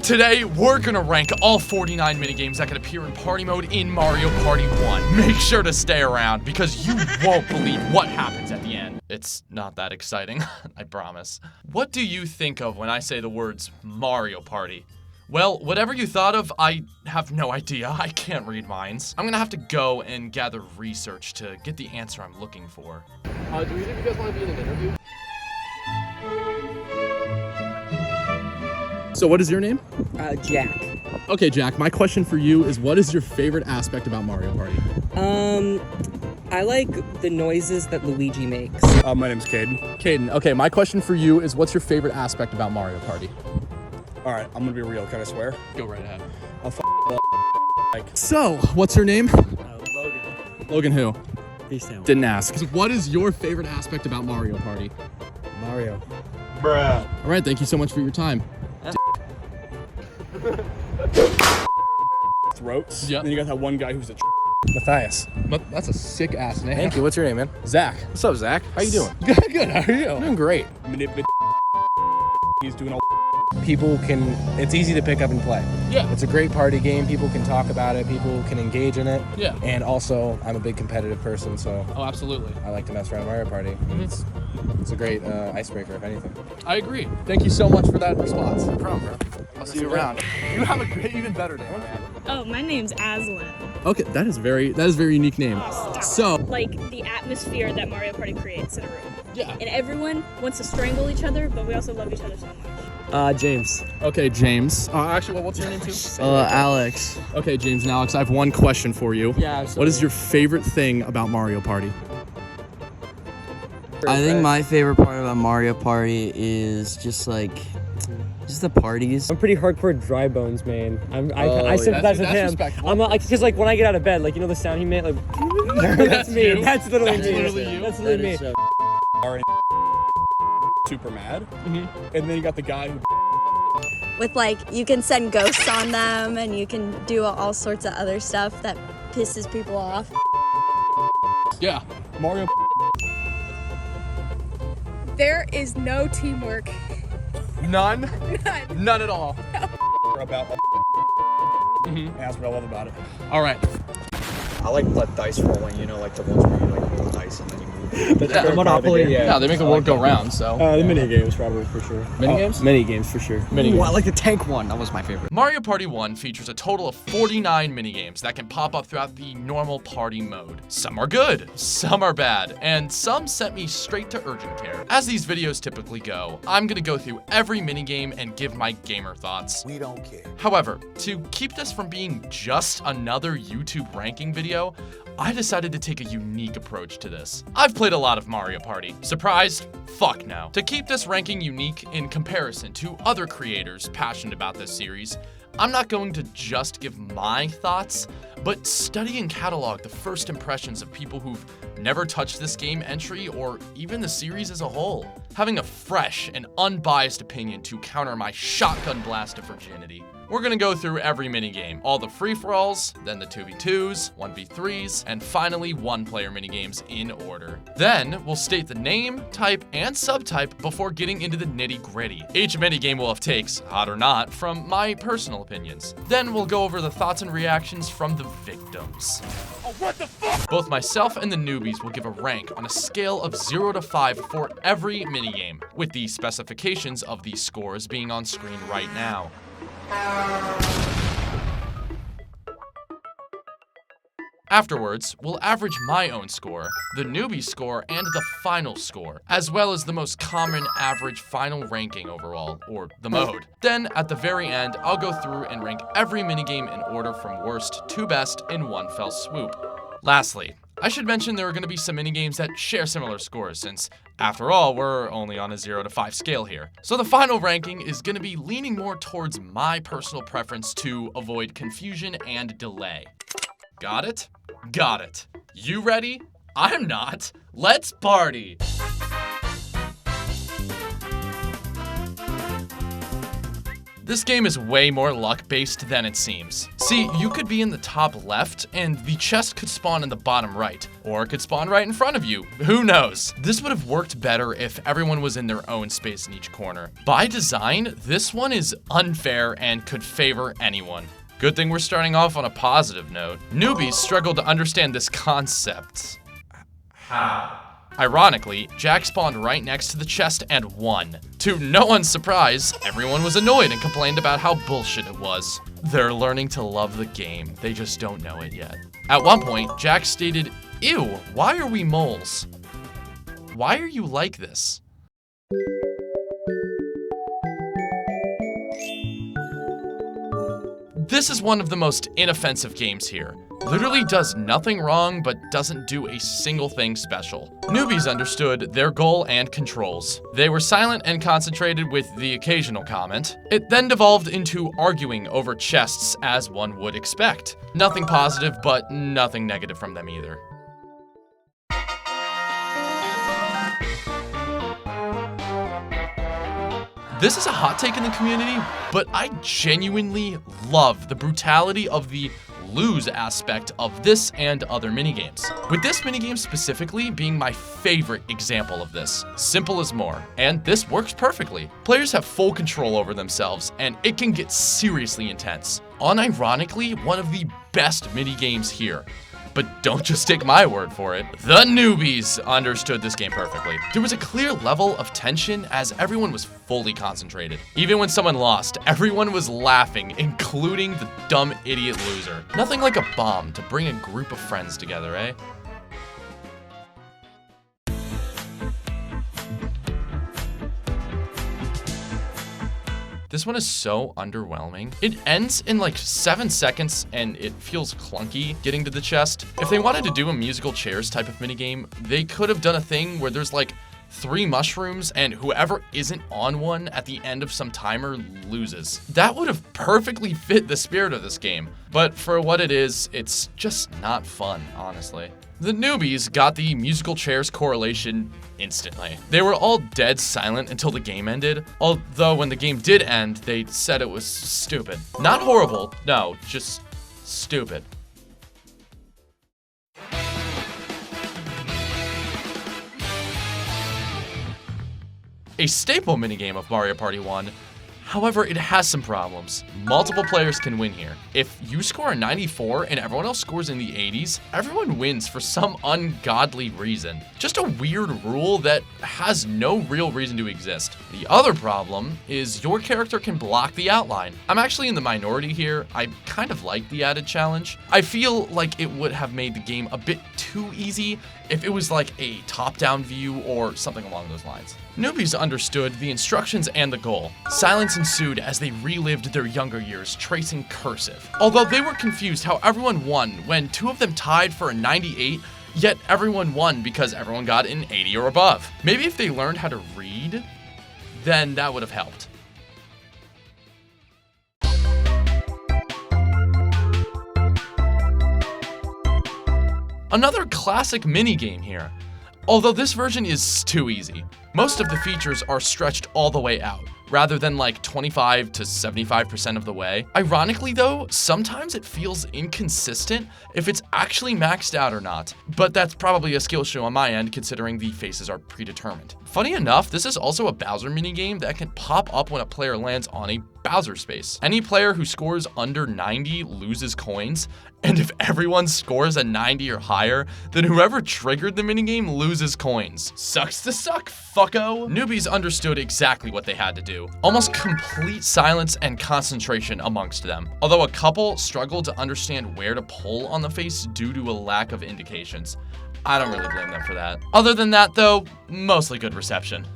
Today, we're gonna rank all 49 minigames that can appear in party mode in Mario Party 1. Make sure to stay around because you won't believe what happens at the end. It's not that exciting, I promise. What do you think of when I say the words Mario Party? Well, whatever you thought of, I have no idea. I can't read minds. I'm gonna have to go and gather research to get the answer I'm looking for. Do either of you guys want to be in an interview? So what is your name? Jack. Okay, Jack, my question for you is what is your favorite aspect about Mario Party? I like the noises that Luigi makes. My name's Caden. Caden, okay, my question for you is what's your favorite aspect about Mario Party? All right, I'm gonna be real. Can I swear? Go right ahead. I'll like. So, what's her name? Logan. Logan who? Beasttown. Didn't ask. What is your favorite aspect about Mario Party? Mario. Bruh. All right, thank you so much for your time. Throats. Yep. Then you got that one guy who's a Matthias. That's a sick ass name. Thank you. What's your name, man? Zach. What's up, Zach? How you doing? Good, how are you? I'm doing great. He's doing all. People can, it's easy to pick up and play. Yeah. It's a great party game. People can talk about it. People can engage in it. Yeah. And also, I'm a big competitive person, so Oh, absolutely. I like to mess around Mario Party. It's a great icebreaker, if anything. I agree. Thank you so much for that response. No problem, bro. I'll see you around. You have a great, even better day, man. Oh, my name's Aslan. Okay, that is very unique name. So, Like the atmosphere that Mario Party creates in a room. yeah. And everyone wants to strangle each other, but we also love each other so much. James. Okay, James. Actually, what's your name too? Alex. Okay, James and Alex, I have one question for you. Yeah, What is your favorite thing about Mario Party? I think my favorite part about Mario Party is just the parties. I'm pretty hardcore dry bones, man. I yeah. sympathize with That's him. respectable. I'm like, because like when I get out of bed, like you know the sound he made, like that's me. you? That's literally That's me. literally you? That's literally me. Are super mad. And then you got the guy who. With like, you can send ghosts on them and you can do all sorts of other stuff that pisses people off. Yeah. Mario. There is no teamwork. None? None. None at all. About. And that's what I love about it. All right. I like let dice rolling, you know, like the ones where you like roll dice and then you move. Yeah. Monopoly, Yeah, they make the world go round, so. The Minigames probably for sure. Minigames? Minigames for sure. Minigames. I like the tank one. That was my favorite. Mario Party 1 features a total of 49 minigames that can pop up throughout the normal party mode. Some are good, some are bad, and some sent me straight to urgent care. As these videos typically go, I'm gonna go through every minigame and give my gamer thoughts. We don't care. However, to keep this from being just another YouTube ranking video, I decided to take a unique approach to this. I've played a lot of Mario Party. Surprised? Fuck no. To keep this ranking unique in comparison to other creators passionate about this series, I'm not going to just give my thoughts, but study and catalog the first impressions of people who've never touched this game entry or even the series as a whole. Having a fresh and unbiased opinion to counter my shotgun blast of virginity. We're gonna go through every minigame, all the free-for-alls, then the 2v2s, 1v3s, and finally one-player minigames in order. Then, we'll state the name, type, and subtype before getting into the nitty-gritty. Each minigame will have takes, hot or not, from my personal opinions. Then we'll go over the thoughts and reactions from the victims. Oh, what the fuck? Both myself and the newbies will give a rank on a scale of 0 to 5 for every minigame, with the specifications of these scores being on screen right now. Afterwards, we'll average my own score, the newbie score, and the final score, as well as the most common average final ranking overall, or the mode. Then, at the very end, I'll go through and rank every minigame in order from worst to best in one fell swoop. Lastly, I should mention there are going to be some minigames that share similar scores since, after all, we're only on a 0 to 5 scale here. So the final ranking is going to be leaning more towards my personal preference to avoid confusion and delay. Got it? Got it. You ready? I'm not. Let's party! This game is way more luck-based than it seems. See, you could be in the top left, and the chest could spawn in the bottom right, or it could spawn right in front of you. Who knows? This would have worked better if everyone was in their own space in each corner. By design, this one is unfair and could favor anyone. Good thing we're starting off on a positive note. Newbies struggled to understand this concept. How? Ironically, Jack spawned right next to the chest and won. To no one's surprise, everyone was annoyed and complained about how bullshit it was. They're learning to love the game, they just don't know it yet. At one point, Jack stated, "Ew, why are we moles? Why are you like this?" This is one of the most inoffensive games here. Literally does nothing wrong, but doesn't do a single thing special. Newbies understood their goal and controls. They were silent and concentrated with the occasional comment. It then devolved into arguing over chests, as one would expect. Nothing positive, but nothing negative from them either. This is a hot take in the community, but I genuinely love the brutality of the lose aspect of this and other minigames. With this minigame specifically being my favorite example of this. Simple as more, and this works perfectly. Players have full control over themselves, and it can get seriously intense. Unironically, one of the best minigames here. But don't just take my word for it. The Newbies understood this game perfectly. There was a clear level of tension as everyone was fully concentrated. Even when someone lost, everyone was laughing, including the dumb idiot loser. Nothing like a bomb to bring a group of friends together, eh? This one is so underwhelming. It ends in like 7 seconds and it feels clunky getting to the chest. If they wanted to do a musical chairs type of minigame, they could have done a thing where there's like 3 mushrooms and whoever isn't on one at the end of some timer loses. That would have perfectly fit the spirit of this game. But for what it is, it's just not fun, honestly. The Newbies got the musical chairs correlation instantly. They were all dead silent until the game ended, although when the game did end, they said it was stupid. Not horrible, no, just stupid. A staple minigame of Mario Party 1. However, it has some problems. Multiple players can win here. If you score a 94 and everyone else scores in the 80s, everyone wins for some ungodly reason. Just a weird rule that has no real reason to exist. The other problem is your character can block the outline. I'm actually in the minority here. I kind of like the added challenge. I feel like it would have made the game a bit too easy if it was like a top-down view or something along those lines. Newbies understood the instructions and the goal. Silence ensued as they relived their younger years, tracing cursive. Although they were confused how everyone won when 2 of them tied for a 98, yet everyone won because everyone got an 80 or above. Maybe if they learned how to read, then that would have helped. Another classic minigame here. Although this version is too easy. Most of the features are stretched all the way out, rather than like 25 to 75% of the way. Ironically though, sometimes it feels inconsistent if it's actually maxed out or not. But that's probably a skill issue on my end considering the faces are predetermined. Funny enough, this is also a Bowser minigame that can pop up when a player lands on a Bowser space. Any player who scores under 90 loses coins, and if everyone scores a 90 or higher, then whoever triggered the minigame loses coins. Sucks to suck, fucko! Newbies understood exactly what they had to do. Almost complete silence and concentration amongst them. Although a couple struggled to understand where to pull on the face due to a lack of indications. I don't really blame them for that. Other than that though, mostly good reception.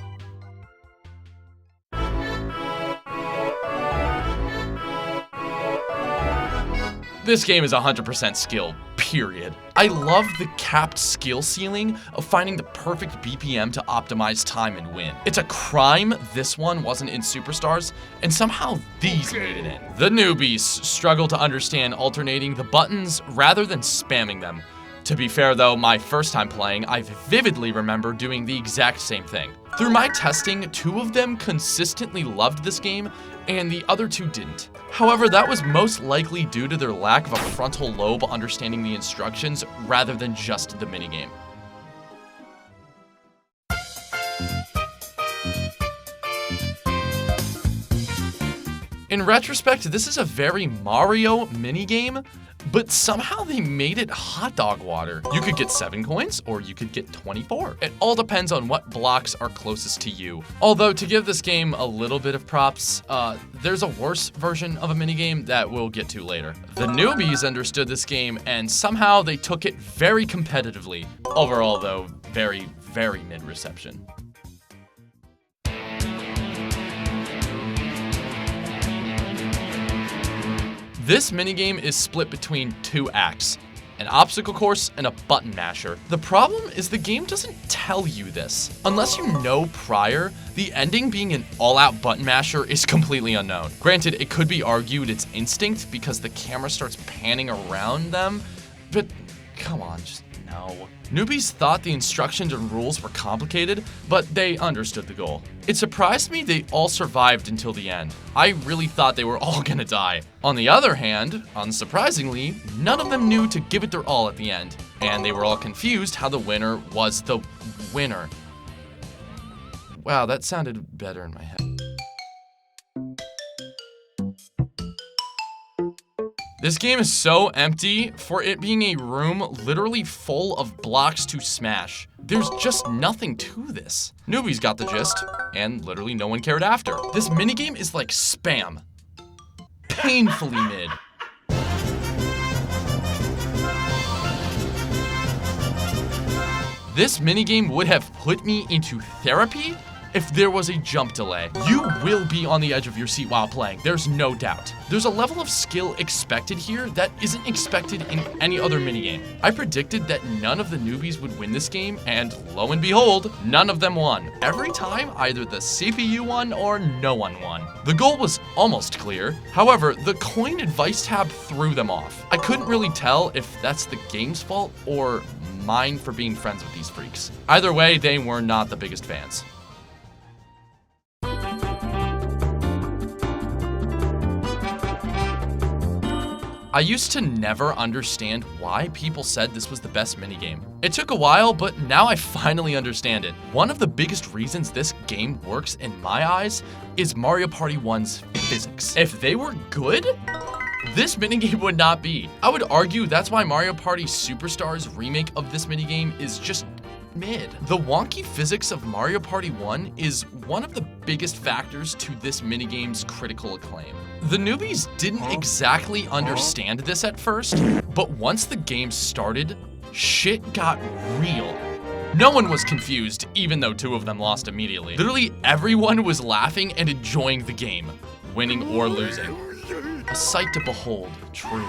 This game is 100% skill, period. I love the capped skill ceiling of finding the perfect BPM to optimize time and win. It's a crime this one wasn't in Superstars, and somehow these made it in. The Newbies struggle to understand alternating the buttons rather than spamming them. To be fair though, my first time playing, I vividly remember doing the exact same thing. Through my testing, 2 of them consistently loved this game, and the other 2 didn't. However, that was most likely due to their lack of a frontal lobe understanding the instructions rather than just the minigame. In retrospect, this is a very Mario minigame, but somehow they made it hot dog water. You could get 7 coins, or you could get 24. It all depends on what blocks are closest to you. Although, to give this game a little bit of props, there's a worse version of a minigame that we'll get to later. The Newbies understood this game, and somehow they took it very competitively. Overall, though, very, very mid-reception. This minigame is split between 2 acts, an obstacle course and a button masher. The problem is the game doesn't tell you this. Unless you know prior, the ending being an all-out button masher is completely unknown. Granted, it could be argued it's instinct because the camera starts panning around them, but come on, just no. Newbies thought the instructions and rules were complicated, but they understood the goal. It surprised me they all survived until the end. I really thought they were all gonna die. On the other hand, unsurprisingly, none of them knew to give it their all at the end, and they were all confused how the winner was the winner. Wow, that sounded better in my head. This game is so empty for it being a room literally full of blocks to smash. There's just nothing to this. Newbies got the gist, and literally no one cared after. This minigame is like spam. Painfully mid. This minigame would have put me into therapy if there was a jump delay. You will be on the edge of your seat while playing, there's no doubt. There's a level of skill expected here that isn't expected in any other minigame. I predicted that none of the newbies would win this game, and lo and behold, none of them won. Every time, either the CPU won or no one won. The goal was almost clear. However, the coin advice tab threw them off. I couldn't really tell if that's the game's fault or mine for being friends with these freaks. Either way, they were not the biggest fans. I used to never understand why people said this was the best minigame. It took a while, but now I finally understand it. One of the biggest reasons this game works in my eyes is Mario Party 1's physics. If they were good, this minigame would not be. I would argue that's why Mario Party Superstars remake of this minigame is just mid. The wonky physics of Mario Party 1 is one of the biggest factors to this minigame's critical acclaim. The newbies didn't exactly understand this at first, but once the game started, shit got real. No one was confused, even though 2 of them lost immediately. Literally everyone was laughing and enjoying the game, winning or losing. A sight to behold, truly.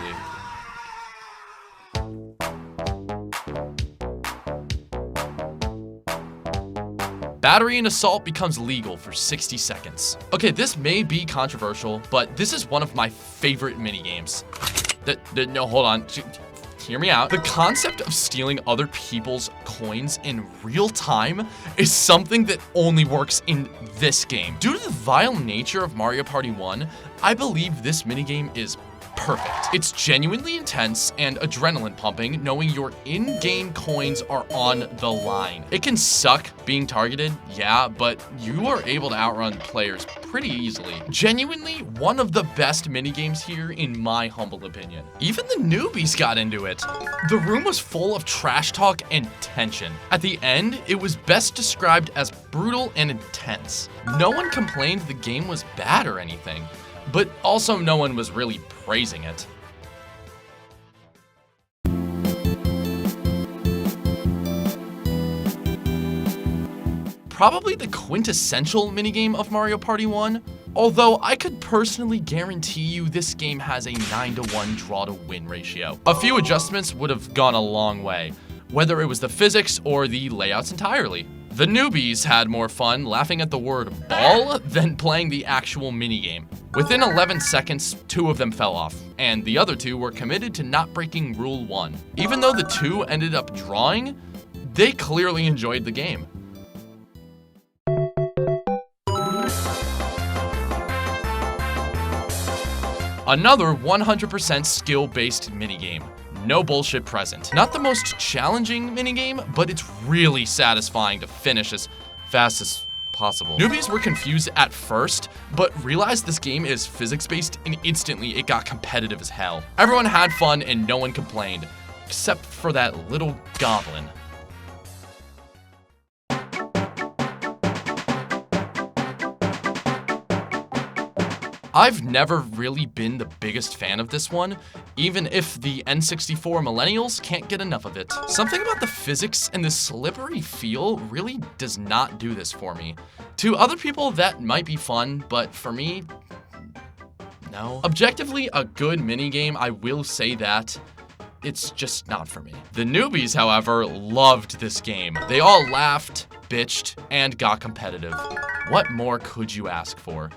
Battery and assault becomes legal for 60 seconds. Okay, this may be controversial, but this is one of my favorite minigames. No, hold on. Hear me out. The concept of stealing other people's coins in real time is something that only works in this game. Due to the vile nature of Mario Party 1, I believe this minigame is perfect. It's genuinely intense and adrenaline pumping, knowing your in-game coins are on the line. It can suck being targeted, yeah, but you are able to outrun players pretty easily. Genuinely one of the best minigames here in my humble opinion. Even the newbies got into it. The room was full of trash talk and tension. At the end, it was best described as brutal and intense. No one complained the game was bad or anything, but also no one was really praising it. Probably the quintessential minigame of Mario Party 1, although I could personally guarantee you this game has a 9-to-1 draw to win ratio. A few adjustments would have gone a long way, whether it was the physics or the layouts entirely. The newbies had more fun laughing at the word ball than playing the actual minigame. Within 11 seconds, 2 of them fell off, and the other 2 were committed to not breaking Rule 1. Even though the 2 ended up drawing, they clearly enjoyed the game. Another 100% skill-based minigame. No bullshit present. Not the most challenging minigame, but it's really satisfying to finish as fast as possible. Newbies were confused at first, but realized this game is physics-based, and instantly it got competitive as hell. Everyone had fun and no one complained, except for that little goblin. I've never really been the biggest fan of this one, even if the N64 millennials can't get enough of it. Something about the physics and the slippery feel really does not do this for me. To other people, that might be fun, but for me, no. Objectively, a good minigame, I will say that. It's just not for me. The newbies, however, loved this game. They all laughed, bitched, and got competitive. What more could you ask for?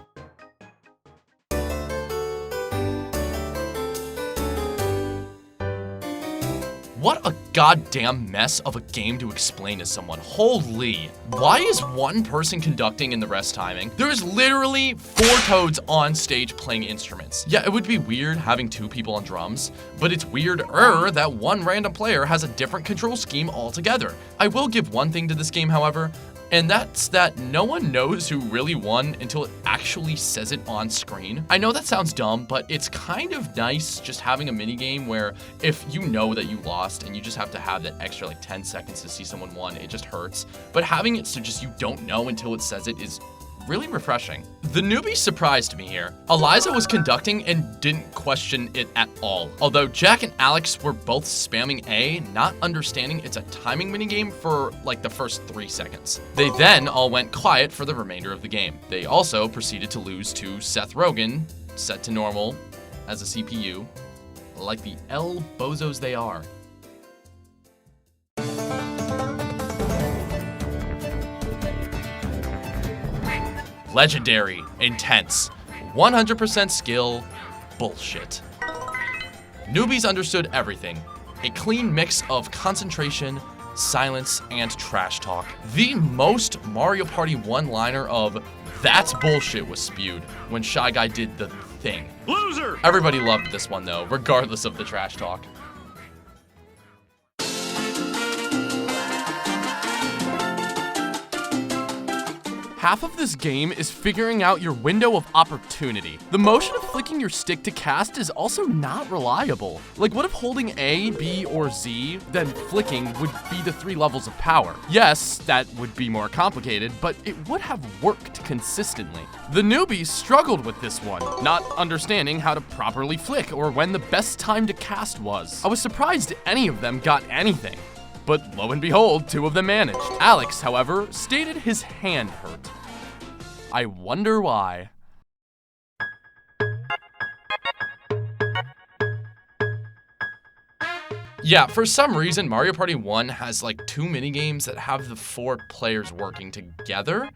What a goddamn mess of a game to explain to someone. Holy. Why is one person conducting and the rest timing? There is literally 4 toads on stage playing instruments. Yeah, it would be weird having 2 people on drums, but it's weirder that one random player has a different control scheme altogether. I will give one thing to this game, however, and that's that no one knows who really won until it actually says it on screen. I know that sounds dumb, but it's kind of nice just having a minigame where if you know that you lost and you just have to have that extra like 10 seconds to see someone won, it just hurts. But having it so just you don't know until it says it is really refreshing. The newbies surprised me here. Eliza was conducting and didn't question it at all. Although Jack and Alex were both spamming A, not understanding it's a timing minigame for like the first 3 seconds. They then all went quiet for the remainder of the game. They also proceeded to lose to Seth Rogen, set to normal as a CPU, like the L bozos they are. Legendary, intense, 100% skill, bullshit. Newbies understood everything. A clean mix of concentration, silence, and trash talk. The most Mario Party one-liner of "that's bullshit" was spewed when Shy Guy did the thing. Loser! Everybody loved this one though, regardless of the trash talk. Half of this game is figuring out your window of opportunity. The motion of flicking your stick to cast is also not reliable. Like, what if holding A, B, or Z, then flicking would be the 3 levels of power? Yes, that would be more complicated, but it would have worked consistently. The newbies struggled with this one, not understanding how to properly flick or when the best time to cast was. I was surprised any of them got anything. But lo and behold, 2 of them managed. Alex, however, stated his hand hurt. I wonder why. Yeah, for some reason, Mario Party 1 has like 2 minigames that have the 4 players working together.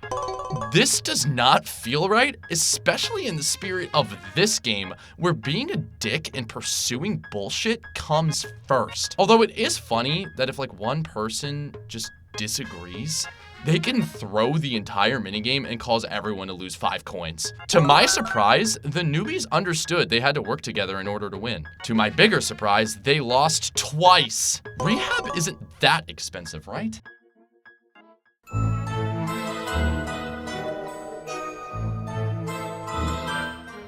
This does not feel right, especially in the spirit of this game, where being a dick and pursuing bullshit comes first. Although it is funny that if like one person just disagrees, they can throw the entire minigame and cause everyone to lose 5 coins. To my surprise, the newbies understood they had to work together in order to win. To my bigger surprise, they lost twice. Rehab isn't that expensive, right?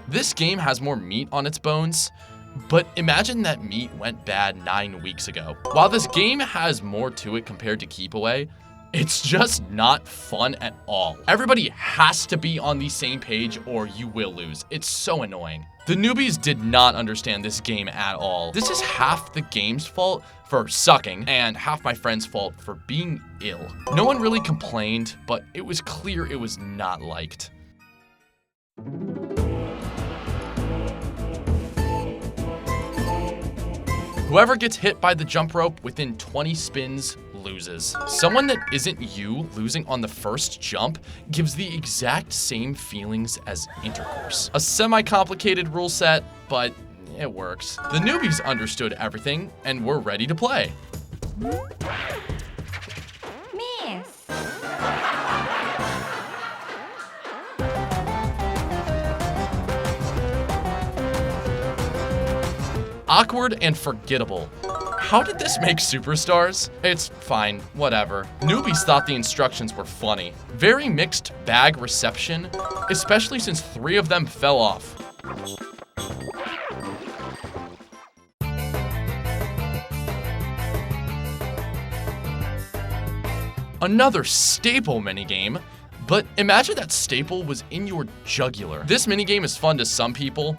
This game has more meat on its bones, but imagine that meat went bad 9 weeks ago. While this game has more to it compared to Keep Away, it's just not fun at all. Everybody has to be on the same page or you will lose. It's so annoying. The newbies did not understand this game at all. This is half the game's fault for sucking and half my friend's fault for being ill. No one really complained, but it was clear it was not liked. Whoever gets hit by the jump rope within 20 spins loses. Someone that isn't you losing on the first jump gives the exact same feelings as intercourse. A semi-complicated rule set, but it works. The newbies understood everything and were ready to play. Miss. Awkward and forgettable. How did this make superstars? It's fine, whatever. Newbies thought the instructions were funny. Very mixed bag reception, especially since 3 of them fell off. Another staple minigame, but imagine that staple was in your jugular. This minigame is fun to some people.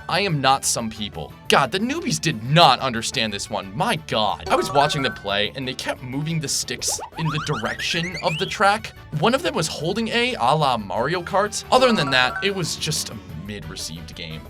I am not some people. God, the newbies did not understand this one. My God. I was watching them play and they kept moving the sticks in the direction of the track. One of them was holding a la Mario Kart. Other than that, it was just a mid-received game.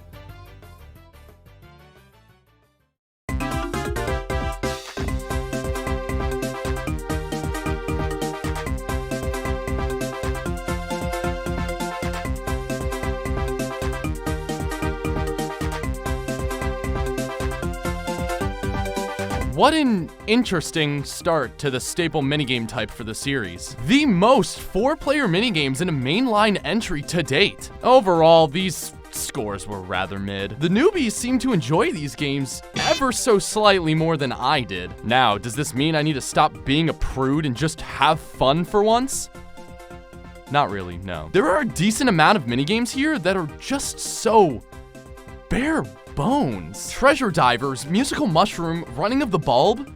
What an interesting start to the staple minigame type for the series. The most 4-player minigames in a mainline entry to date. Overall, these scores were rather mid. The newbies seem to enjoy these games ever so slightly more than I did. Now, does this mean I need to stop being a prude and just have fun for once? Not really, no. There are a decent amount of minigames here that are just so bare bones. Treasure Divers, Musical Mushroom, Running of the Bulb.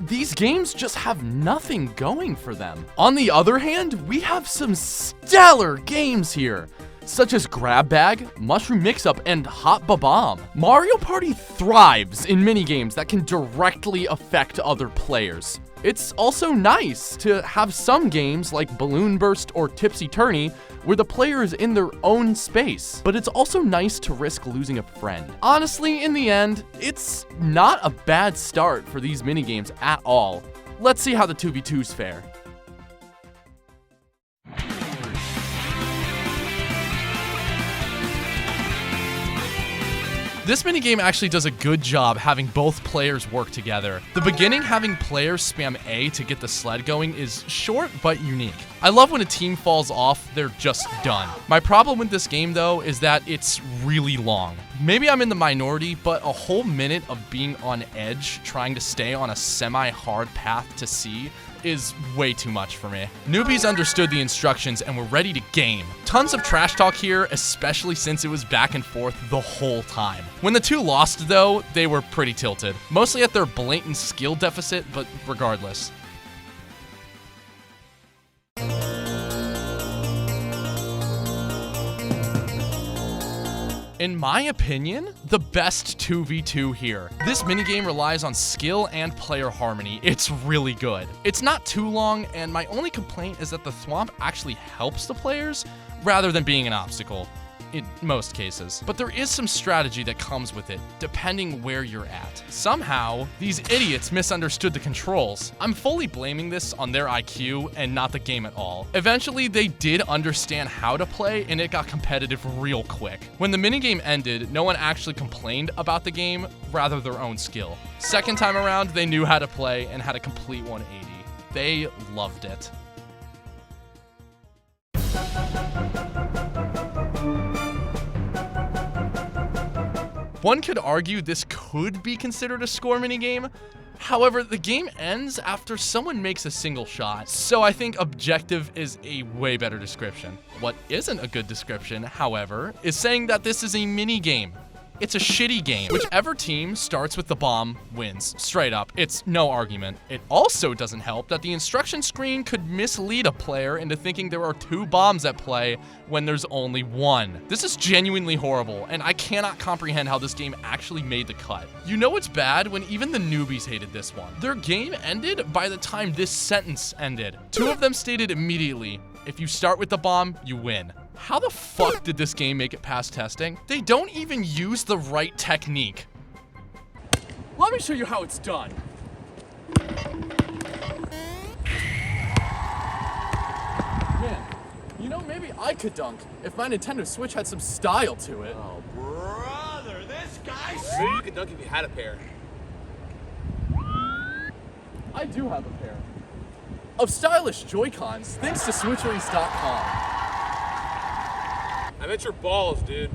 These games just have nothing going for them. On the other hand, we have some stellar games here, such as Grab Bag, Mushroom Mix-Up, and Hot Ba-Bomb. Mario Party thrives in minigames that can directly affect other players. It's also nice to have some games like Balloon Burst or Tipsy Tourney where the player is in their own space, but it's also nice to risk losing a friend. Honestly, in the end, it's not a bad start for these minigames at all. Let's see how the 2v2s fare. This minigame actually does a good job having both players work together. The beginning having players spam A to get the sled going is short but unique. I love when a team falls off, they're just done. My problem with this game though is that it's really long. Maybe I'm in the minority, but a whole minute of being on edge trying to stay on a semi-hard path to C is way too much for me. Newbies understood the instructions and were ready to game. Tons of trash talk here, especially since it was back and forth the whole time. When the 2 lost though, they were pretty tilted. Mostly at their blatant skill deficit, but regardless. In my opinion, the best 2v2 here. This minigame relies on skill and player harmony. It's really good. It's not too long, and my only complaint is that the thwomp actually helps the players rather than being an obstacle. In most cases. But there is some strategy that comes with it, depending where you're at. Somehow, these idiots misunderstood the controls. I'm fully blaming this on their IQ and not the game at all. Eventually, they did understand how to play, and it got competitive real quick. When the minigame ended, no one actually complained about the game, rather their own skill. Second time around, they knew how to play and had a complete 180. They loved it. One could argue this could be considered a score minigame. However, the game ends after someone makes a single shot, so I think objective is a way better description. What isn't a good description, however, is saying that this is a minigame. It's a shitty game. Whichever team starts with the bomb wins, straight up. It's no argument. It also doesn't help that the instruction screen could mislead a player into thinking there are 2 bombs at play when there's only 1. This is genuinely horrible, and I cannot comprehend how this game actually made the cut. You know it's bad when even the newbies hated this one. Their game ended by the time this sentence ended. 2 of them stated immediately, if you start with the bomb, you win. How the fuck did this game make it past testing? They don't even use the right technique. Let me show you how it's done. You know, maybe I could dunk if my Nintendo Switch had some style to it. Oh, brother, this guy. Maybe you could dunk if you had a pair. I do have a pair of stylish Joy-Cons, thanks to Switcheries.com. I meant your balls, dude.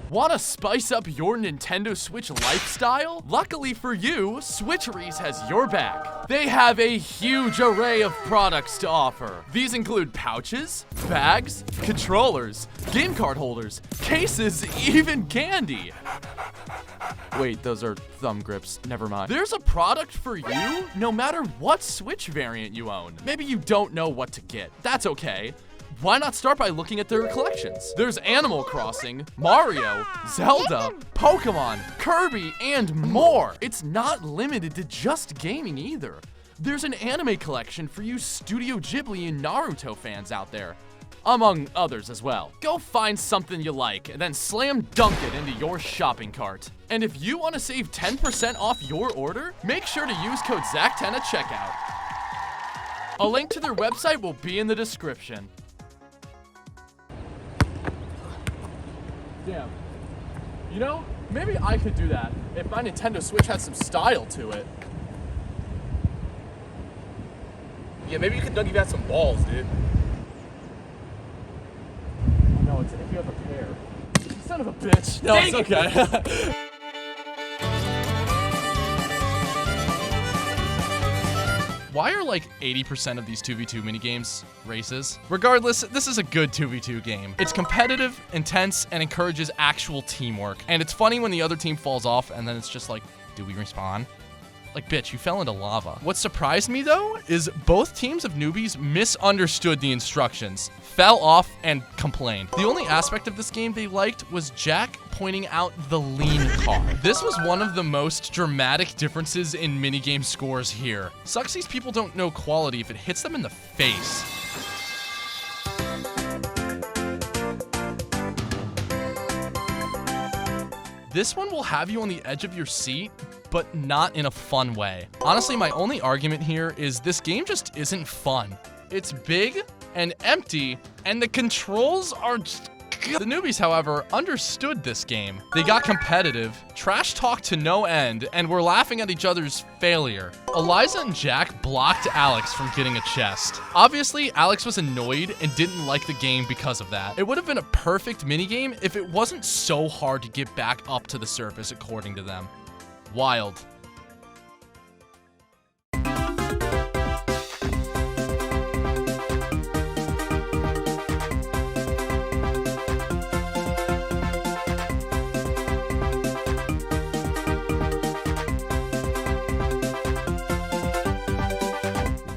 Want to spice up your Nintendo Switch lifestyle? Luckily for you, Switcheries has your back. They have a huge array of products to offer. These include pouches, bags, controllers, game card holders, cases, even candy. Wait, those are thumb grips. Never mind. There's a product for you, no matter what Switch variant you own. Maybe you don't know what to get. That's okay. Why not start by looking at their collections? There's Animal Crossing, Mario, Zelda, Pokemon, Kirby, and more. It's not limited to just gaming either. There's an anime collection for you Studio Ghibli and Naruto fans out there, among others as well. Go find something you like and then slam dunk it into your shopping cart. And if you want to save 10% off your order, make sure to use code ZACH10 at checkout. A link to their website will be in the description. Damn. You know, maybe I could do that if my Nintendo Switch had some style to it. Yeah, maybe you could dunk if you had some balls, dude. No, it's if you have a pair. Son of a bitch. No, it's okay. Why are like 80% of these 2v2 minigames races? Regardless, this is a good 2v2 game. It's competitive, intense, and encourages actual teamwork. And it's funny when the other team falls off and then it's just like, do we respawn? Like, bitch, you fell into lava. What surprised me, though, is both teams of newbies misunderstood the instructions, fell off, and complained. The only aspect of this game they liked was Jack pointing out the lean car. This was one of the most dramatic differences in minigame scores here. Sucks these people don't know quality if it hits them in the face. This one will have you on the edge of your seat, but not in a fun way. Honestly, my only argument here is this game just isn't fun. It's big and empty, and the controls are just... The newbies, however, understood this game. They got competitive, trash talked to no end, and were laughing at each other's failure. Eliza and Jack blocked Alex from getting a chest. Obviously, Alex was annoyed and didn't like the game because of that. It would have been a perfect minigame if it wasn't so hard to get back up to the surface, according to them. Wild.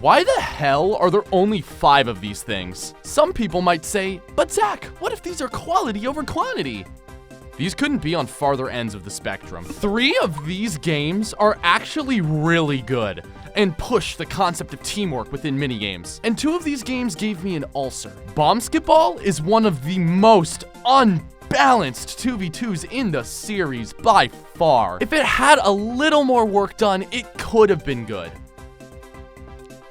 Why the hell are there only 5 of these things? Some people might say, but Zach, what if these are quality over quantity? These couldn't be on farther ends of the spectrum. 3 of these games are actually really good and push the concept of teamwork within minigames. And 2 of these games gave me an ulcer. Bombsketball is one of the most unbalanced 2v2s in the series by far. If it had a little more work done, it could have been good.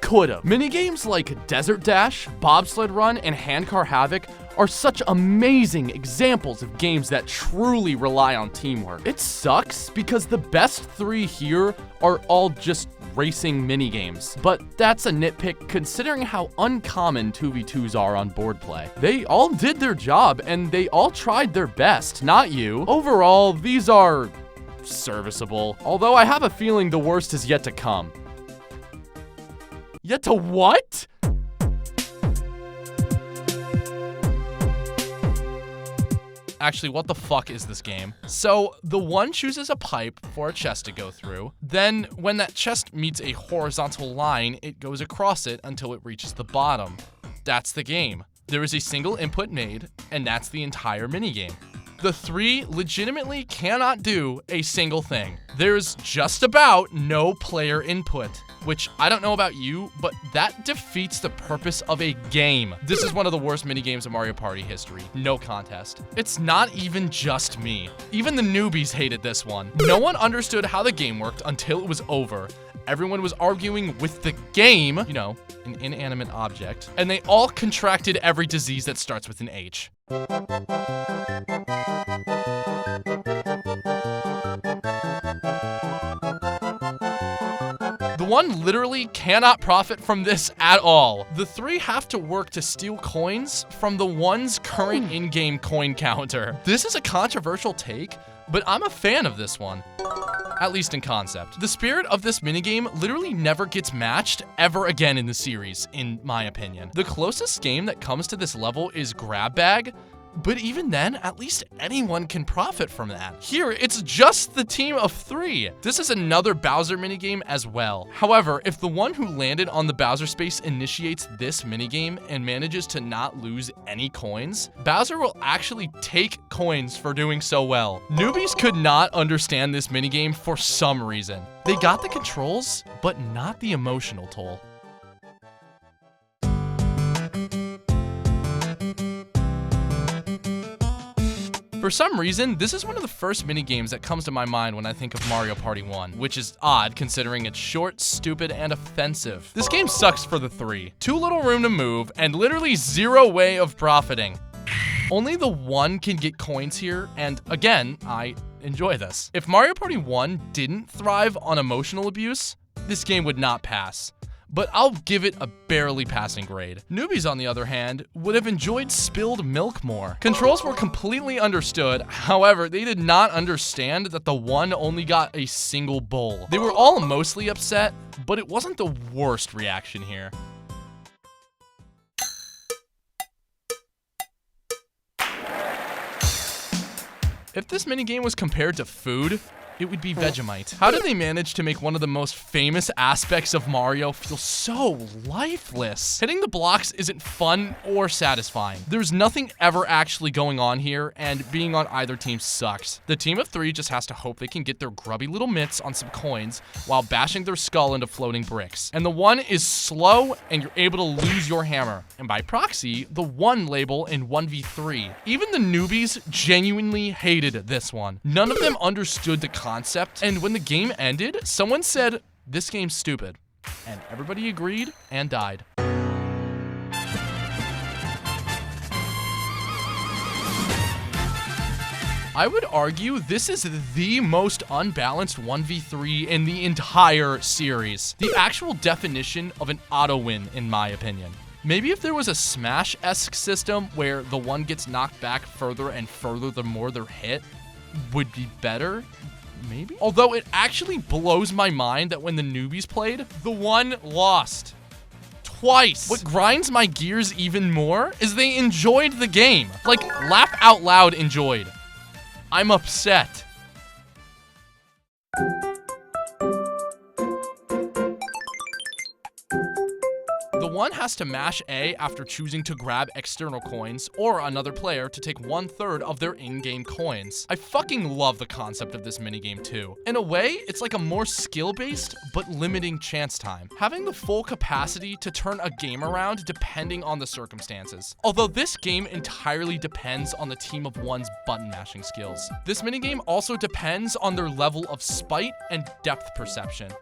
Could've. Minigames like Desert Dash, Bobsled Run, and Handcar Havoc are such amazing examples of games that truly rely on teamwork. It sucks because the best 3 here are all just racing minigames, but that's a nitpick considering how uncommon 2v2s are on board play. They all did their job and they all tried their best, not you. Overall, these are serviceable, although I have a feeling the worst is yet to come. Yet to what? Actually, what the fuck is this game? So, the one chooses a pipe for a chest to go through. Then, when that chest meets a horizontal line, it goes across it until it reaches the bottom. That's the game. There is a single input made, and that's the entire minigame. The 3 legitimately cannot do a single thing. There's just about no player input, which I don't know about you, but that defeats the purpose of a game. This is one of the worst minigames of Mario Party history. No contest. It's not even just me. Even the newbies hated this one. No one understood how the game worked until it was over, Everyone was arguing with the game, you know, an inanimate object, and they all contracted every disease that starts with an H. The one literally cannot profit from this at all. The three have to work to steal coins from the one's current in-game coin counter. This is a controversial take, but I'm a fan of this one. At least in concept. The spirit of this minigame literally never gets matched ever again in the series, in my opinion. The closest game that comes to this level is Grab Bag, but even then, at least anyone can profit from that. Here, it's just the team of three. This is another Bowser minigame as well. However, if the one who landed on the Bowser space initiates this minigame and manages to not lose any coins, Bowser will actually take coins for doing so well. Newbies could not understand this minigame for some reason. They got the controls, but not the emotional toll. For some reason, this is one of the first minigames that comes to my mind when I think of Mario Party 1, which is odd considering it's short, stupid, and offensive. This game sucks for the three. Too little room to move, and literally zero way of profiting. Only the one can get coins here, and again, I enjoy this. If Mario Party 1 didn't thrive on emotional abuse, this game would not pass. But I'll give it a barely passing grade. Newbies, on the other hand, would have enjoyed spilled milk more. Controls were completely understood, however, they did not understand that the one only got a single bowl. They were all mostly upset, but it wasn't the worst reaction here. If this minigame was compared to food, it would be Vegemite. How did they manage to make one of the most famous aspects of Mario feel so lifeless? Hitting the blocks isn't fun or satisfying. There's nothing ever actually going on here, and being on either team sucks. The team of three just has to hope they can get their grubby little mitts on some coins while bashing their skull into floating bricks. And the one is slow, and you're able to lose your hammer. And by proxy, the one label in 1v3. Even the newbies genuinely hated this one. None of them understood the concept, and when the game ended, someone said, "This game's stupid." And everybody agreed and died. I would argue this is the most unbalanced 1v3 in the entire series. The actual definition of an auto win, in my opinion. Maybe if there was a Smash-esque system where the one gets knocked back further and further the more they're hit, would be better. Maybe? Although it actually blows my mind that when the newbies played, the one lost. Twice. What grinds my gears even more is they enjoyed the game. Like, laugh out loud enjoyed. I'm upset. The one has to mash A after choosing to grab external coins, or another player to take 1/3 of their in-game coins. I fucking love the concept of this minigame too. In a way, it's like a more skill-based, but limiting chance time, having the full capacity to turn a game around depending on the circumstances. Although this game entirely depends on the team of one's button mashing skills. This minigame also depends on their level of spite and depth perception.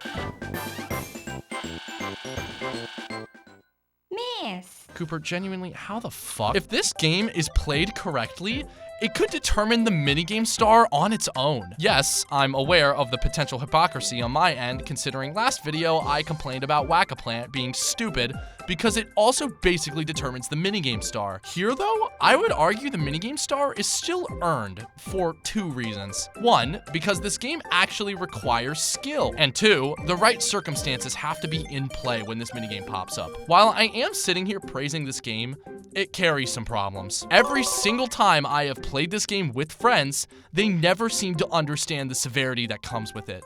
Cooper, genuinely, how the fuck? If this game is played correctly, it could determine the minigame star on its own. Yes, I'm aware of the potential hypocrisy on my end, considering last video I complained about Whack-A-Plant being stupid because it also basically determines the minigame star. Here though, I would argue the minigame star is still earned for 2 reasons. 1, because this game actually requires skill. And 2, the right circumstances have to be in play when this minigame pops up. While I am sitting here praising this game, it carries some problems. Every single time I have played this game with friends, they never seem to understand the severity that comes with it.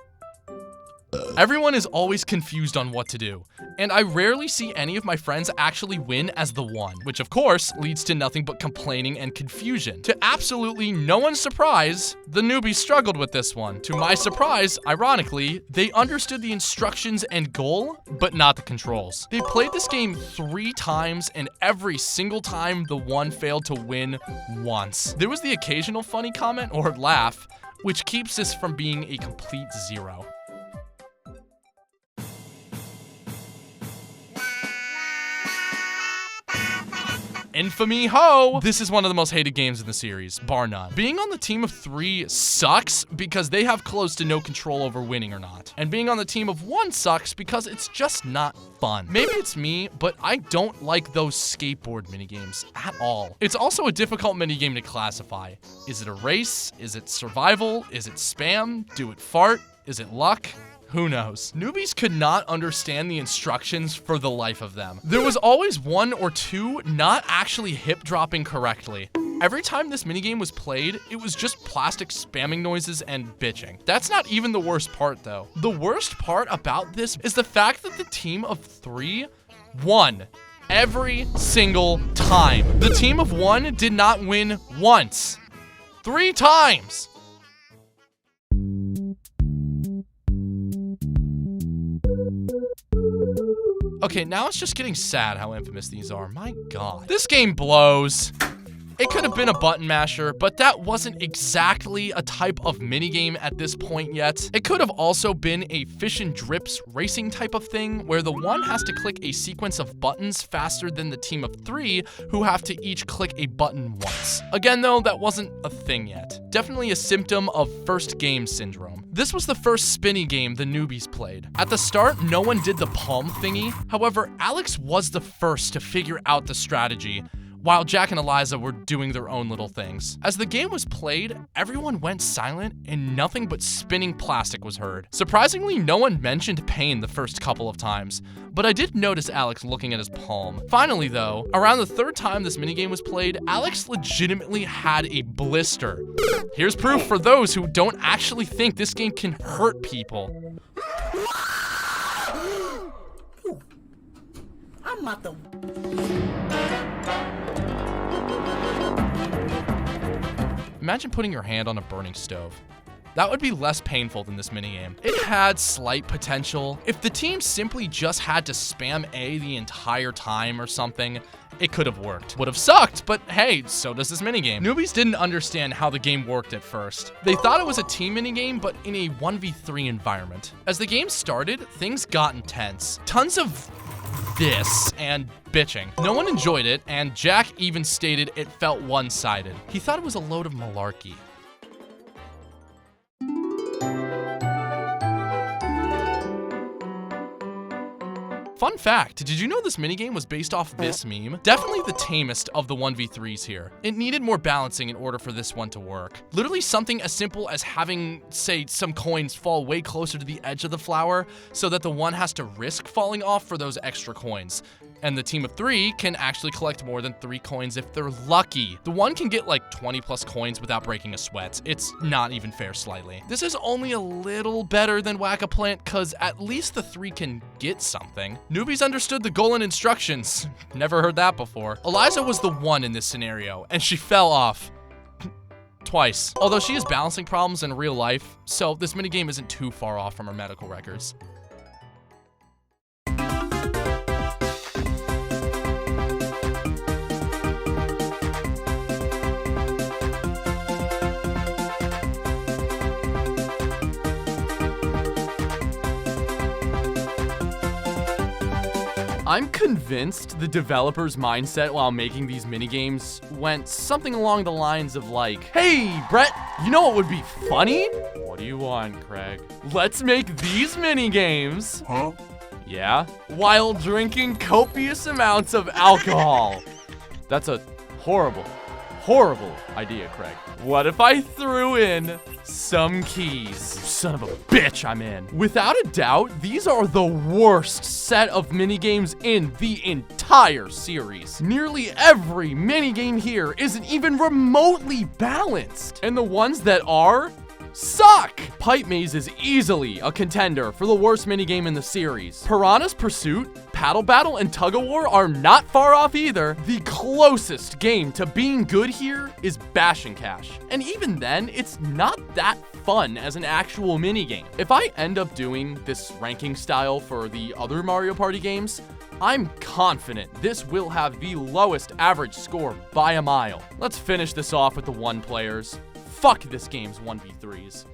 Everyone is always confused on what to do, and I rarely see any of my friends actually win as the one, which of course leads to nothing but complaining and confusion. To absolutely no one's surprise, the newbies struggled with this one. To my surprise, ironically, they understood the instructions and goal, but not the controls. They played this game 3 times, and every single time the one failed to win once. There was the occasional funny comment or laugh, which keeps this from being a complete 0. infamy ho! This is one of the most hated games in the series, bar none. Being on the team of 3 sucks because they have close to no control over winning or not. And being on the team of 1 sucks because it's just not fun. Maybe it's me, but I don't like those skateboard minigames at all. It's also a difficult minigame to classify. Is it a race? Is it survival? Is it spam? Do it fart? Is it luck? Who knows? Newbies could not understand the instructions for the life of them. There was always 1 or 2 not actually hip dropping correctly. Every time this minigame was played, it was just plastic spamming noises and bitching. That's not even the worst part though. The worst part about this is the fact that the team of 3 won every single time. The team of 1 did not win once. 3 times. Okay, now it's just getting sad how infamous these are. My God. This game blows. It could have been a button masher, but that wasn't exactly a type of minigame at this point yet. It could have also been a fish and drips racing type of thing, where the one has to click a sequence of buttons faster than the team of 3 who have to each click a button once. Again though, that wasn't a thing yet. Definitely a symptom of first game syndrome. This was the first spinny game the newbies played. At the start, no one did the palm thingy. However, Alex was the first to figure out the strategy, while Jack and Eliza were doing their own little things. As the game was played, everyone went silent and nothing but spinning plastic was heard. Surprisingly, no one mentioned pain the first couple of times, but I did notice Alex looking at his palm. Finally though, around the 3rd time this minigame was played, Alex legitimately had a blister. Here's proof for those who don't actually think this game can hurt people. I'm about to... Imagine putting your hand on a burning stove. That would be less painful than this minigame. It had slight potential. If the team simply just had to spam A the entire time or something, it could have worked. Would have sucked, but hey, so does this minigame. Newbies didn't understand how the game worked at first. They thought it was a team minigame, but in a 1v3 environment. As the game started, things got intense. Tons of this and bitching. No one enjoyed it, and Jack even stated it felt one-sided. He thought it was a load of malarkey. Fun fact, did you know this minigame was based off this meme? Definitely the tamest of the 1v3s here. It needed more balancing in order for this one to work. Literally something as simple as having, say, some coins fall way closer to the edge of the flower so that the one has to risk falling off for those extra coins. And the team of 3 can actually collect more than 3 coins if they're lucky. The one can get like 20 plus coins without breaking a sweat. It's not even fair slightly. This is only a little better than Whack-A-Plant cause at least the 3 can get something. Newbies understood the goal and instructions. Never heard that before. Eliza was the one in this scenario and she fell off twice. Although she has balancing problems in real life, so this minigame isn't too far off from her medical records. I'm convinced the developer's mindset while making these minigames went something along the lines of like, hey, Brett, you know what would be funny? What do you want, Craig? Let's make these minigames. Huh? Yeah? While drinking copious amounts of alcohol. That's a horrible idea, Craig. What if I threw in some keys? Son of a bitch, I'm in. Without a doubt, these are the worst set of minigames in the entire series. Nearly every minigame here isn't even remotely balanced. And the ones that are suck! Pipe Maze is easily a contender for the worst minigame in the series. Piranha's Pursuit, Paddle Battle, and Tug of War are not far off either. The closest game to being good here is Bash and Cash. And even then, it's not that fun as an actual minigame. If I end up doing this ranking style for the other Mario Party games, I'm confident this will have the lowest average score by a mile. Let's finish this off with the 1 players. Fuck this game's 1v3s.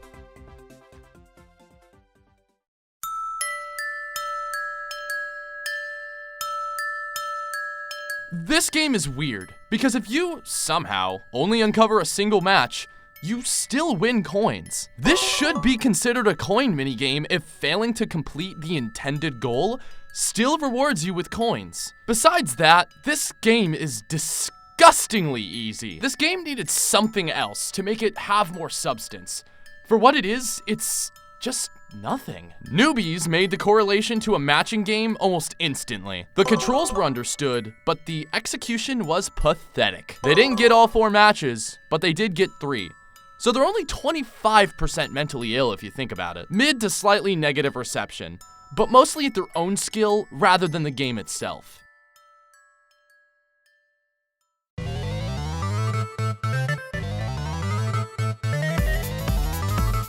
This game is weird, because if you, somehow, only uncover a single match, you still win coins. This should be considered a coin minigame if failing to complete the intended goal still rewards you with coins. Besides that, this game is disgustingly easy. This game needed something else to make it have more substance. For what it is, it's just nothing. Newbies made the correlation to a matching game almost instantly. The controls were understood, but the execution was pathetic. They didn't get all 4 matches, but they did get 3. So they're only 25% mentally ill if you think about it. Mid to slightly negative reception, but mostly at their own skill rather than the game itself.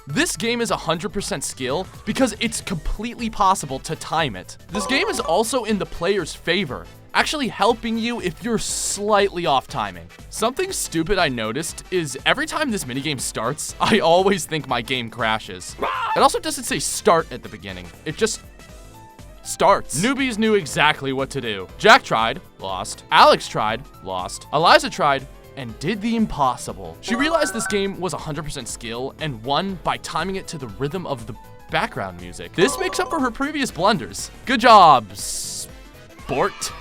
This game is 100% skill because it's completely possible to time it. This game is also in the player's favor, actually helping you if you're slightly off timing. Something stupid I noticed is every time this minigame starts, I always think my game crashes. It also doesn't say start at the beginning. It just starts. Newbies knew exactly what to do. Jack tried, lost. Alex tried, lost. Eliza tried, and did the impossible. She realized this game was 100% skill and won by timing it to the rhythm of the background music. This makes up for her previous blunders. Good job, sport.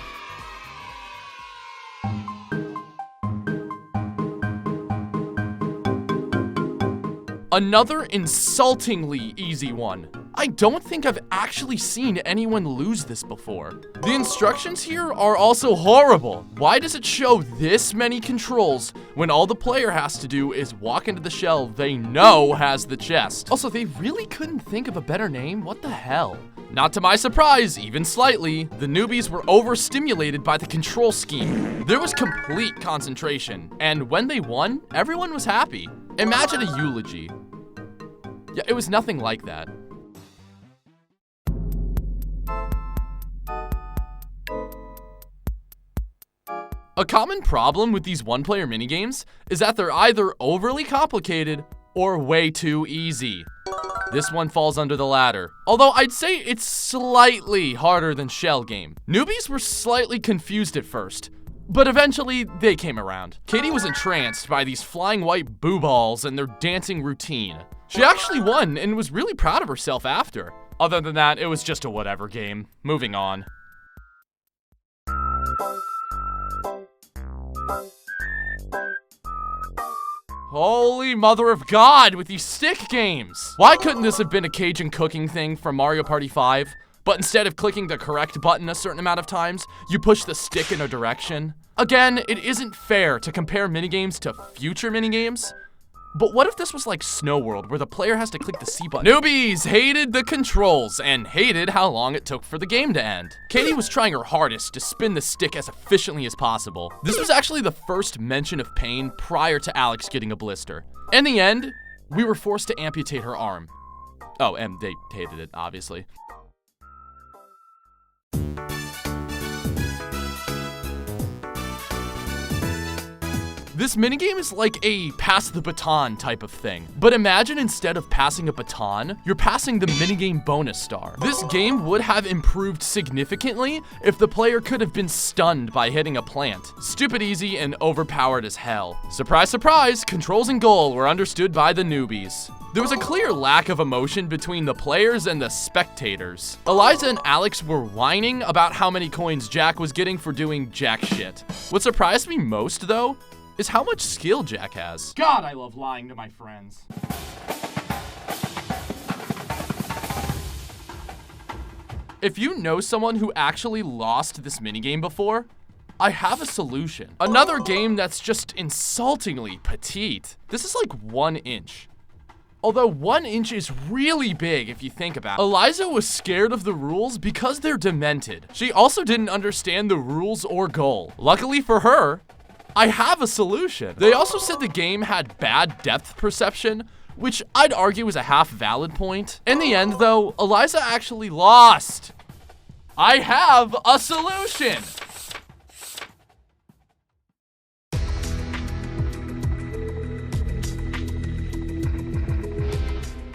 Another insultingly easy one. I don't think I've actually seen anyone lose this before. The instructions here are also horrible. Why does it show this many controls when all the player has to do is walk into the shell they know has the chest? Also, they really couldn't think of a better name? What the hell? Not to my surprise, even slightly, the newbies were overstimulated by the control scheme. There was complete concentration, and when they won, everyone was happy. Imagine a eulogy. Yeah, it was nothing like that. A common problem with these one-player minigames is that they're either overly complicated or way too easy. This one falls under the latter, although I'd say it's slightly harder than Shell Game. Newbies were slightly confused at first, but eventually they came around. Katie was entranced by these flying white boo balls and their dancing routine. She actually won and was really proud of herself after. Other than that, it was just a whatever game. Moving on. Holy mother of God with these stick games! Why couldn't this have been a Cajun cooking thing from Mario Party 5? But instead of clicking the correct button a certain amount of times, you push the stick in a direction? Again, it isn't fair to compare minigames to future minigames. But what if this was like Snow World, where the player has to click the C button? Newbies hated the controls and hated how long it took for the game to end. Katie was trying her hardest to spin the stick as efficiently as possible. This was actually the first mention of pain prior to Alex getting a blister. In the end, we were forced to amputate her arm. Oh, and they hated it, obviously. This minigame is like a pass the baton type of thing. But imagine instead of passing a baton, you're passing the minigame bonus star. This game would have improved significantly if the player could have been stunned by hitting a plant. Stupid easy and overpowered as hell. Surprise, surprise, controls and goal were understood by the newbies. There was a clear lack of emotion between the players and the spectators. Eliza and Alex were whining about how many coins Jack was getting for doing jack shit. What surprised me most, though, is how much skill Jack has. God, I love lying to my friends. If you know someone who actually lost this minigame before, I have a solution. Another game that's just insultingly petite. This is like 1 inch. Although 1 inch is really big if you think about it. Eliza was scared of the rules because they're demented. She also didn't understand the rules or goal. Luckily for her, I have a solution. They also said the game had bad depth perception, which I'd argue is a half valid point. In the end though, Eliza actually lost. I have a solution.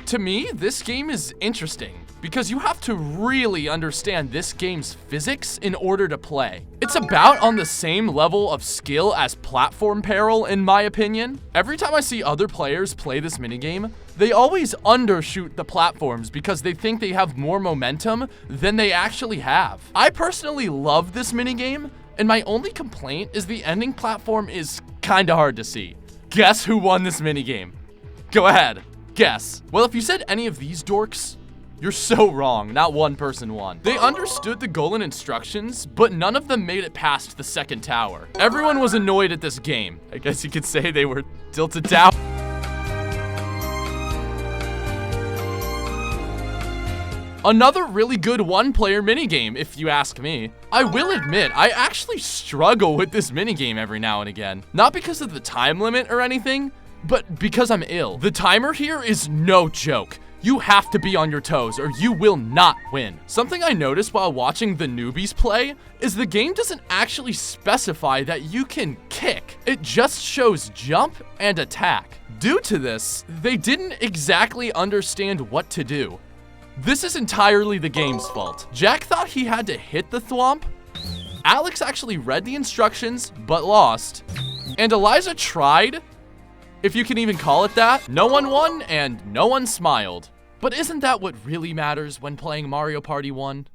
To me, this game is interesting because you have to really understand this game's physics in order to play. It's It's about on the same level of skill as Platform Peril, in my opinion. Every time I see other players play this minigame, they always undershoot the platforms because they think they have more momentum than they actually have. I personally love this minigame, and my only complaint is the ending platform is kinda hard to see. Guess who won this minigame? Go ahead, guess. Well, if you said any of these dorks, you're so wrong. Not one person won. They understood the goal and instructions, but none of them made it past the second tower. Everyone was annoyed at this game. I guess you could say they were tilted down. Another really good one-player minigame, if you ask me. I will admit, I actually struggle with this minigame every now and again. Not because of the time limit or anything, but because I'm ill. The timer here is no joke. You have to be on your toes or you will not win. Something I noticed while watching the Newbies play is the game doesn't actually specify that you can kick. It just shows jump and attack. Due to this, they didn't exactly understand what to do. This is entirely the game's fault. Jack thought he had to hit the thwomp. Alex actually read the instructions, but lost. And Eliza tried, if you can even call it that. No one won and no one smiled. But isn't that what really matters when playing Mario Party 1?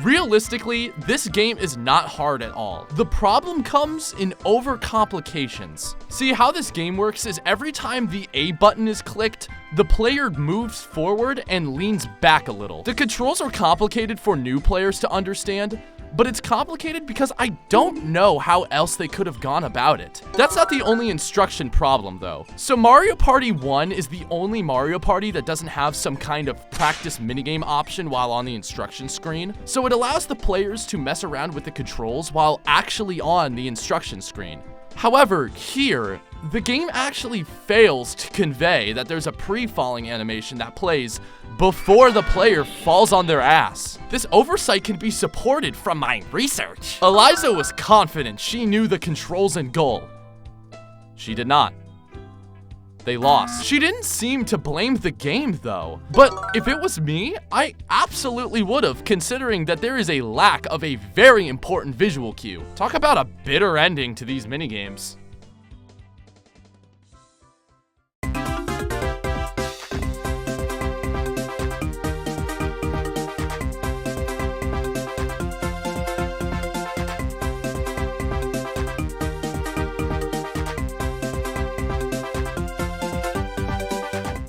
Realistically, this game is not hard at all. The problem comes in overcomplications. See, how this game works is every time the A button is clicked, the player moves forward and leans back a little. The controls are complicated for new players to understand, but it's complicated because I don't know how else they could have gone about it. That's not the only instruction problem though. So Mario Party 1 is the only Mario Party that doesn't have some kind of practice minigame option while on the instruction screen. So it allows the players to mess around with the controls while actually on the instruction screen. However, here, the game actually fails to convey that there's a pre-falling animation that plays before the player falls on their ass. This oversight can be supported from my research. Eliza was confident she knew the controls and goal. She did not. They lost. She didn't seem to blame the game though. But if it was me, I absolutely would have, considering that there is a lack of a very important visual cue. Talk about a bitter ending to these minigames.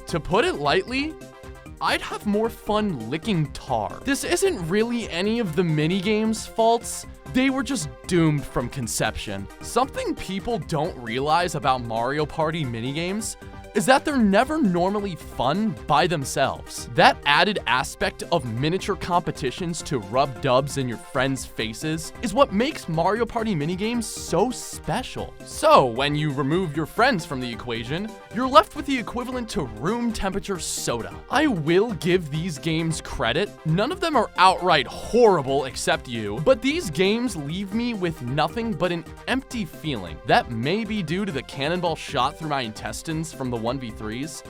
To put it lightly, I'd have more fun licking tar. This isn't really any of the minigames' faults. They were just doomed from conception. Something people don't realize about Mario Party minigames is that they're never normally fun by themselves. That added aspect of miniature competitions to rub dubs in your friends' faces is what makes Mario Party minigames so special. So when you remove your friends from the equation, you're left with the equivalent to room temperature soda. I will give these games credit. None of them are outright horrible except you, but these games leave me with nothing but an empty feeling. That may be due to the cannonball shot through my intestines from the 1v3s,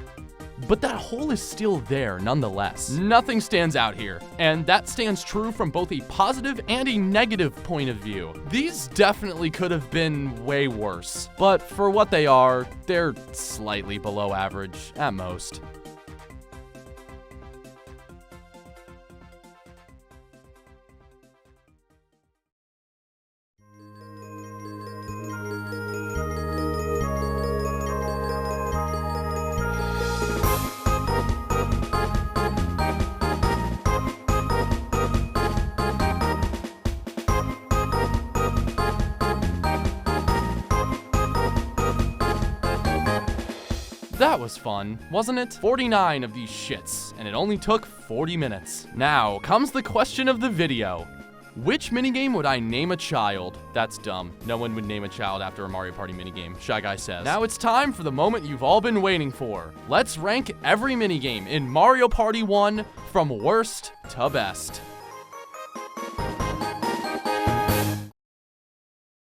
but that hole is still there nonetheless. Nothing stands out here, and that stands true from both a positive and a negative point of view. These definitely could have been way worse, but for what they are, they're slightly below average at most. That was fun, wasn't it? 49 of these shits, and it only took 40 minutes. Now, comes the question of the video. Which minigame would I name a child? That's dumb. No one would name a child after a Mario Party minigame, Shy Guy says. Now it's time for the moment you've all been waiting for. Let's rank every minigame in Mario Party 1 from worst to best.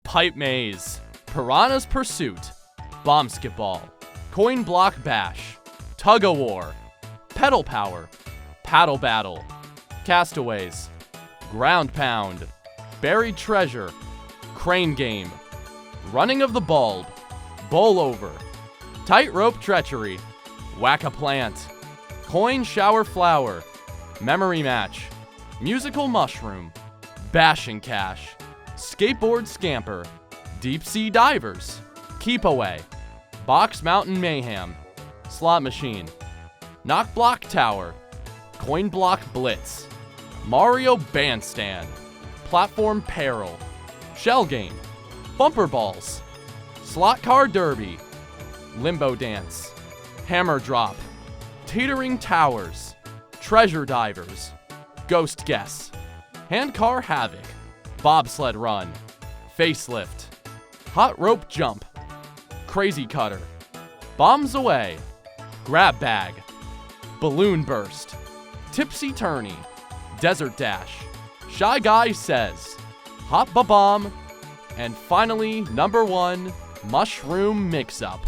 Pipe Maze, Piranha's Pursuit, Bombsketball, Coin Block Bash, Tug-O-War, Pedal Power, Paddle Battle, Castaways, Ground Pound, Buried Treasure, Crane Game, Running of the Bulb, Bowl Over, Tightrope Treachery, Whack-a-Plant, Coin Shower Flower, Memory Match, Musical Mushroom, Bash and Cash, Skateboard Scamper, Deep Sea Divers, Keep Away, Box Mountain Mayhem, Slot Machine, Knock Block Tower, Coin Block Blitz, Mario Bandstand, Platform Peril, Shell Game, Bumper Balls, Slot Car Derby, Limbo Dance, Hammer Drop, Teetering Towers, Treasure Divers, Ghost Guess, Handcar Havoc, Bobsled Run, Facelift, Hot Rope Jump, Crazy Cutter, Bombs Away, Grab Bag, Balloon Burst, Tipsy Tourney, Desert Dash, Shy Guy Says, Hop Ba-Bomb, and finally, number 1, Mushroom Mix-Up.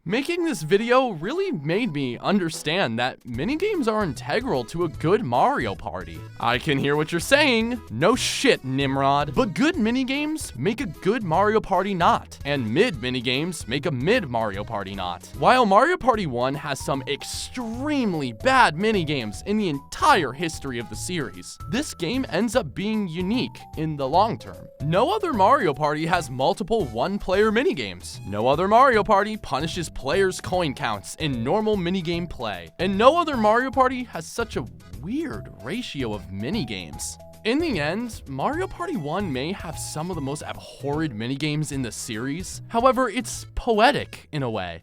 Making this video really made me understand that minigames are integral to a good Mario Party. I can hear what you're saying. No shit, Nimrod. But good minigames make a good Mario Party not. And mid minigames make a mid Mario Party not. While Mario Party 1 has some extremely bad minigames in the entire history of the series, this game ends up being unique in the long term. No other Mario Party has multiple one-player minigames. No other Mario Party punishes players' coin counts in normal minigame play. And no other Mario Party has such a weird ratio of minigames. In the end, Mario Party 1 may have some of the most abhorrent minigames in the series. However, it's poetic in a way.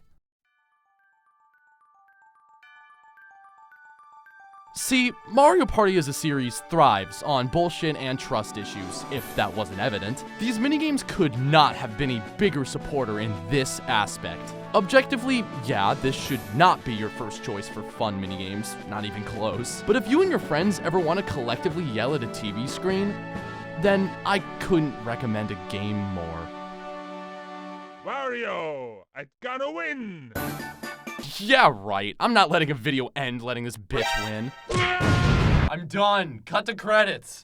See, Mario Party as a series thrives on bullshit and trust issues, if that wasn't evident. These minigames could not have been a bigger supporter in this aspect. Objectively, yeah, this should not be your first choice for fun minigames, not even close. But if you and your friends ever want to collectively yell at a TV screen, then I couldn't recommend a game more. Wario, I'm gonna win! Yeah, right. I'm not letting a video end letting this bitch win. I'm done. Cut the credits.